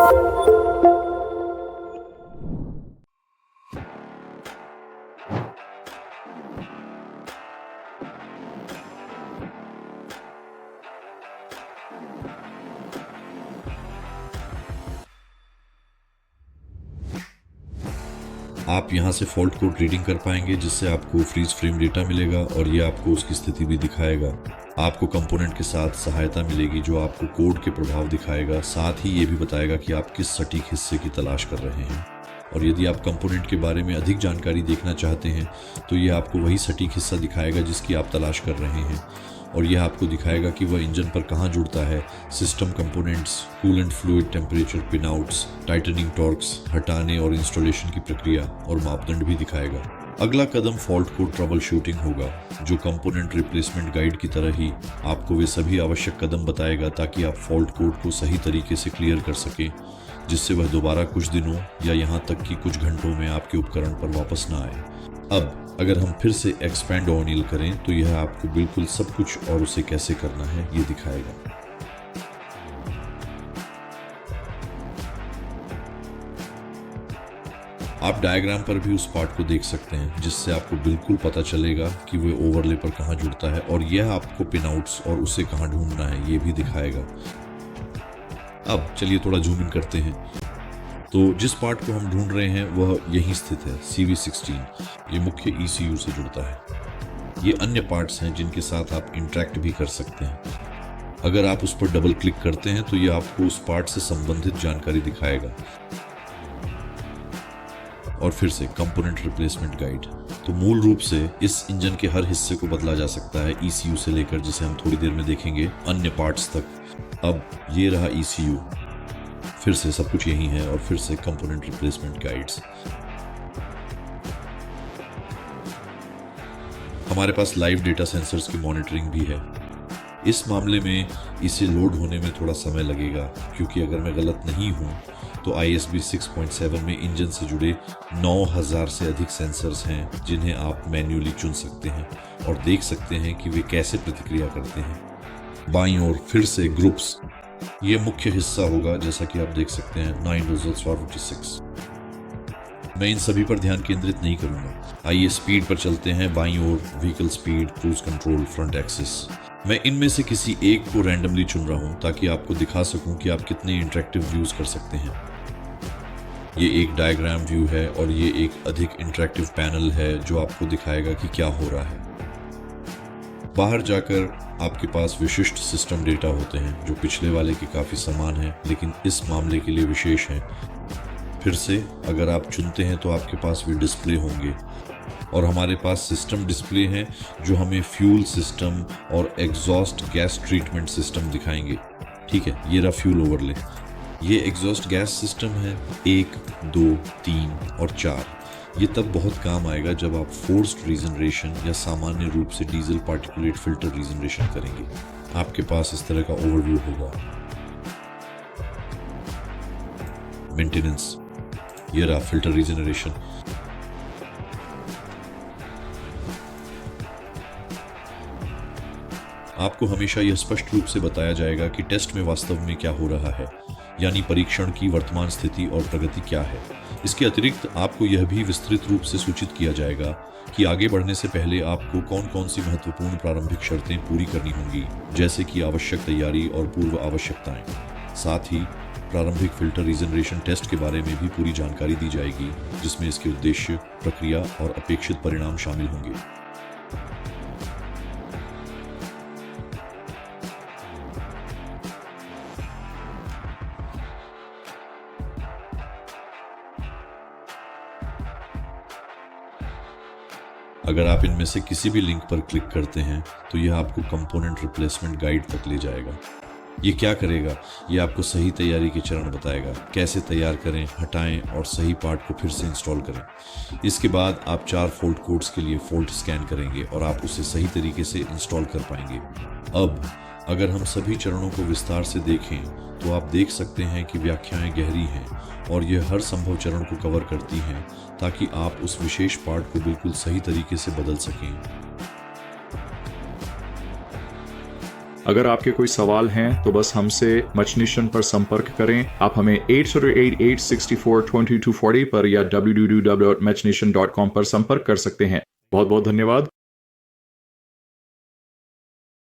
आप यहाँ से फॉल्ट कोड रीडिंग कर पाएंगे, जिससे आपको फ्रीज फ्रेम डेटा मिलेगा और ये आपको उसकी स्थिति भी दिखाएगा। आपको कंपोनेंट के साथ सहायता मिलेगी जो आपको कोड के प्रभाव दिखाएगा, साथ ही ये भी बताएगा कि आप किस सटीक हिस्से की तलाश कर रहे हैं। और यदि आप कंपोनेंट के बारे में अधिक जानकारी देखना चाहते हैं तो ये आपको वही सटीक हिस्सा दिखाएगा जिसकी आप तलाश कर रहे हैं, और यह आपको दिखाएगा कि वह इंजन पर कहाँ जुड़ता है, system components, coolant fluid temperature pinouts, tightening torques, हटाने और इंस्टॉलेशन की प्रक्रिया और मापदंड भी दिखाएगा। अगला कदम फॉल्ट कोड ट्रबल शूटिंग होगा, जो कंपोनेंट रिप्लेसमेंट गाइड की तरह ही आपको वे सभी आवश्यक कदम बताएगा ताकि आप फॉल्ट कोड को सही तरीके से क्लियर कर सकें, जिससे वह दोबारा कुछ दिनों या यहाँ तक कि कुछ घंटों में आपके उपकरण पर वापस ना आए। अब अगर हम फिर से एक्सपैंड ऑनिल करें तो यह आपको बिल्कुल सब कुछ और उसे कैसे करना है ये दिखाएगा। आप डायग्राम पर भी उस पार्ट को देख सकते हैं, जिससे आपको बिल्कुल पता चलेगा कि वह ओवरले पर कहाँ जुड़ता है, और यह आपको पिनआउट्स और उसे कहाँ ढूंढना है ये भी दिखाएगा। अब चलिए थोड़ा जूम इन करते हैं। तो जिस पार्ट को हम ढूंढ रहे हैं वह यहीं स्थित है, CV16। ये मुख्य ECU से जुड़ता है। ये अन्य पार्ट्स हैं जिनके साथ आप इंटरेक्ट भी कर सकते हैं। अगर आप उस पर डबल क्लिक करते हैं तो ये आपको उस पार्ट से संबंधित जानकारी दिखाएगा। और फिर से कंपोनेंट रिप्लेसमेंट गाइड। तो मूल रूप से इस इंजन के हर हिस्से को बदला जा सकता है, ECU से लेकर, जिसे हम थोड़ी देर में देखेंगे, अन्य पार्ट्स तक। अब ये रहा ECU, फिर से सब कुछ यही है, और फिर से कंपोनेंट रिप्लेसमेंट गाइड्स। हमारे पास लाइव डेटा सेंसर्स की मॉनिटरिंग भी है। इस मामले में इसे लोड होने में थोड़ा समय लगेगा, क्योंकि अगर मैं गलत नहीं हूं तो ISB 6.7 में इंजन से जुड़े 9000 से अधिक सेंसर्स हैं जिन्हें आप मैन्युअली चुन सकते हैं और देख सकते हैं कि वे कैसे प्रतिक्रिया करते हैं। बाईं ओर फिर से ग्रुप्स, ये मुख्य हिस्सा होगा, जैसा कि आप देख सकते हैं 9 results for 56। मैं इन सभी पर ध्यान केंद्रित नहीं करूंगा। आइए स्पीड पर चलते हैं। बाईं ओर vehicle speed, cruise control, front axis. मैं इनमें से किसी एक को रैंडमली चुन रहा हूं ताकि आपको दिखा सकूं कि आप कितने इंटरेक्टिव व्यूज कर सकते हैं। ये एक डायग्राम व्यू है और ये एक अधिक इंटरेक्टिव पैनल है जो आपको दिखाएगा कि क्या हो रहा है। बाहर जाकर आपके पास विशिष्ट सिस्टम डेटा होते हैं जो पिछले वाले के काफ़ी समान है, लेकिन इस मामले के लिए विशेष हैं। फिर से अगर आप चुनते हैं तो आपके पास भी डिस्प्ले होंगे, और हमारे पास सिस्टम डिस्प्ले हैं जो हमें फ्यूल सिस्टम और एग्जॉस्ट गैस ट्रीटमेंट सिस्टम दिखाएंगे। ठीक है, ये रहा फ्यूल ओवरले। ये एग्जॉस्ट गैस सिस्टम है 1, 2, 3 और 4। ये तब बहुत काम आएगा जब आप फोर्स्ड रीजनरेशन या सामान्य रूप से डीजल पार्टिकुलेट फिल्टर रीजनरेशन करेंगे। आपके पास इस तरह का ओवरव्यू होगा। मेंटेनेंस, ये रहा फिल्टर रीजनरेशन। आपको हमेशा यह स्पष्ट रूप से बताया जाएगा कि टेस्ट में वास्तव में क्या हो रहा है, यानी परीक्षण की वर्तमान स्थिति और प्रगति क्या है। इसके अतिरिक्त आपको यह भी विस्तृत रूप से सूचित किया जाएगा कि आगे बढ़ने से पहले आपको कौन कौन सी महत्वपूर्ण प्रारंभिक शर्तें पूरी करनी होंगी, जैसे कि आवश्यक तैयारी और पूर्व आवश्यकताएं। साथ ही प्रारंभिक फिल्टर रीजनरेशन टेस्ट के बारे में भी पूरी जानकारी दी जाएगी, जिसमें इसके उद्देश्य, प्रक्रिया और अपेक्षित परिणाम शामिल होंगे। अगर आप इनमें से किसी भी लिंक पर क्लिक करते हैं तो यह आपको कंपोनेंट रिप्लेसमेंट गाइड तक ले जाएगा। ये क्या करेगा? ये आपको सही तैयारी के चरण बताएगा, कैसे तैयार करें, हटाएं और सही पार्ट को फिर से इंस्टॉल करें। इसके बाद आप 4 फॉल्ट कोड्स के लिए फॉल्ट स्कैन करेंगे और आप उसे सही तरीके से इंस्टॉल कर पाएंगे। अब अगर हम सभी चरणों को विस्तार से देखें तो आप देख सकते हैं कि व्याख्याएं गहरी हैं और यह हर संभव चरण को कवर करती हैं ताकि आप उस विशेष पार्ट को बिल्कुल सही तरीके से बदल सकें। अगर आपके कोई सवाल हैं तो बस हमसे मचनेशन पर संपर्क करें। आप हमें 808-864-2240 पर या www.machnation.com पर संपर्क कर सकते हैं। बहुत बहुत धन्यवाद।